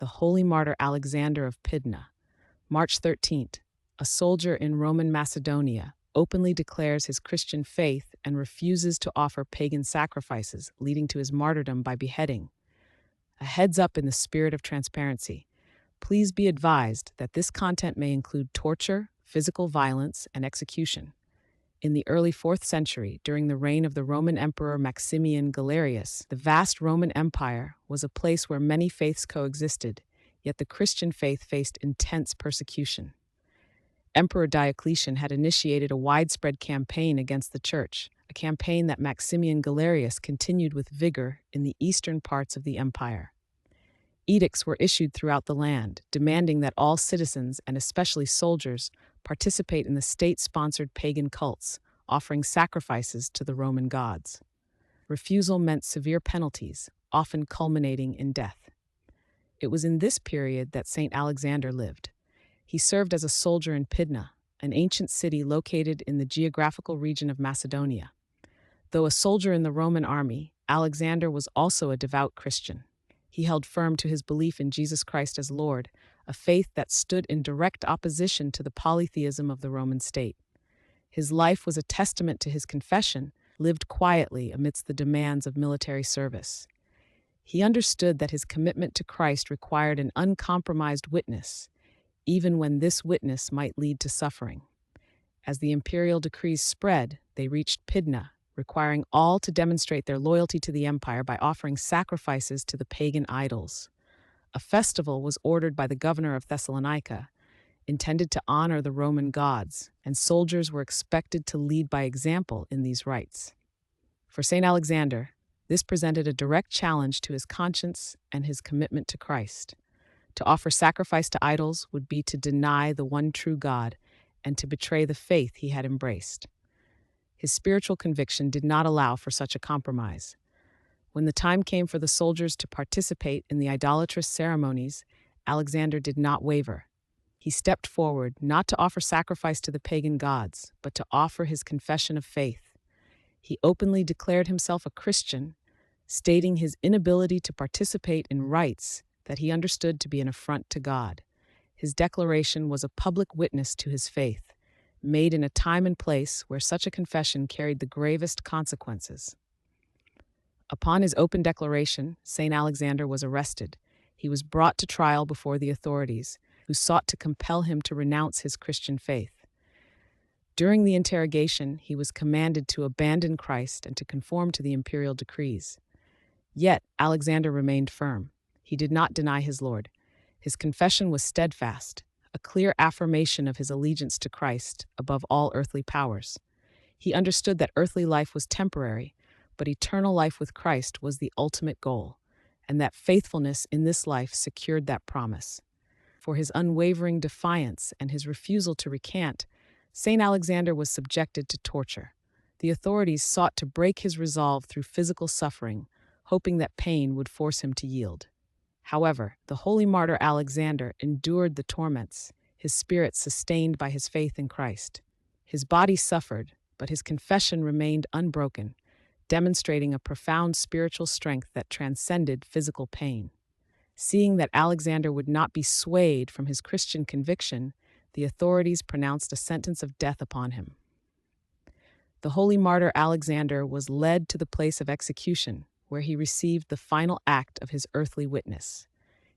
the holy martyr Alexander of Pydna. March 13th, a soldier in Roman Macedonia openly declares his Christian faith and refuses to offer pagan sacrifices, leading to his martyrdom by beheading. A heads up in the spirit of transparency. Please be advised that this content may include torture, physical violence, and execution. In the early 4th century, during the reign of the Roman Emperor Maximian Galerius, the vast Roman Empire was a place where many faiths coexisted, yet the Christian faith faced intense persecution. Emperor Diocletian had initiated a widespread campaign against the Church, a campaign that Maximian Galerius continued with vigor in the eastern parts of the empire. Edicts were issued throughout the land, demanding that all citizens, and especially soldiers, participate in the state-sponsored pagan cults, offering sacrifices to the Roman gods. Refusal meant severe penalties, often culminating in death. It was in this period that Saint Alexander lived. He served as a soldier in Pydna, an ancient city located in the geographical region of Macedonia. Though a soldier in the Roman army, Alexander was also a devout Christian. He held firm to his belief in Jesus Christ as Lord, a faith that stood in direct opposition to the polytheism of the Roman state. His life was a testament to his confession, lived quietly amidst the demands of military service. He understood that his commitment to Christ required an uncompromised witness, even when this witness might lead to suffering. As the imperial decrees spread, they reached Pydna, requiring all to demonstrate their loyalty to the empire by offering sacrifices to the pagan idols. A festival was ordered by the governor of Thessalonica, intended to honor the Roman gods, and soldiers were expected to lead by example in these rites. For St. Alexander, this presented a direct challenge to his conscience and his commitment to Christ. To offer sacrifice to idols would be to deny the one true God and to betray the faith he had embraced. His spiritual conviction did not allow for such a compromise. When the time came for the soldiers to participate in the idolatrous ceremonies, Alexander did not waver. He stepped forward not to offer sacrifice to the pagan gods, but to offer his confession of faith. He openly declared himself a Christian, stating his inability to participate in rites that he understood to be an affront to God. His declaration was a public witness to his faith, made in a time and place where such a confession carried the gravest consequences. Upon his open declaration, St. Alexander was arrested. He was brought to trial before the authorities, who sought to compel him to renounce his Christian faith. During the interrogation, he was commanded to abandon Christ and to conform to the imperial decrees. Yet, Alexander remained firm. He did not deny his Lord. His confession was steadfast, a clear affirmation of his allegiance to Christ above all earthly powers. He understood that earthly life was temporary, but eternal life with Christ was the ultimate goal, and that faithfulness in this life secured that promise. For his unwavering defiance and his refusal to recant, St. Alexander was subjected to torture. The authorities sought to break his resolve through physical suffering, hoping that pain would force him to yield. However, the holy martyr Alexander endured the torments, his spirit sustained by his faith in Christ. His body suffered, but his confession remained unbroken, demonstrating a profound spiritual strength that transcended physical pain. Seeing that Alexander would not be swayed from his Christian conviction, the authorities pronounced a sentence of death upon him. The holy martyr Alexander was led to the place of execution, where he received the final act of his earthly witness.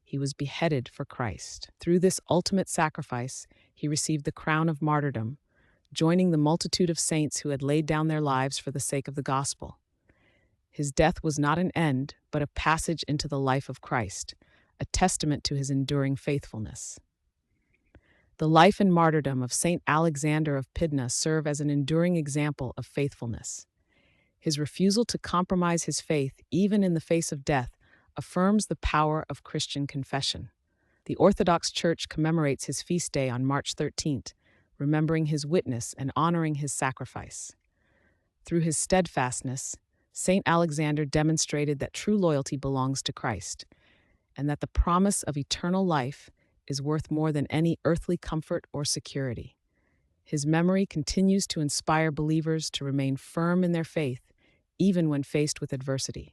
He was beheaded for Christ. Through this ultimate sacrifice, he received the crown of martyrdom, joining the multitude of saints who had laid down their lives for the sake of the gospel. His death was not an end, but a passage into the life of Christ, a testament to his enduring faithfulness. The life and martyrdom of Saint Alexander of Pydna serve as an enduring example of faithfulness. His refusal to compromise his faith, even in the face of death, affirms the power of Christian confession. The Orthodox Church commemorates his feast day on March 13th, remembering his witness and honoring his sacrifice. Through his steadfastness, Saint Alexander demonstrated that true loyalty belongs to Christ, and that the promise of eternal life is worth more than any earthly comfort or security. His memory continues to inspire believers to remain firm in their faith, even when faced with adversity.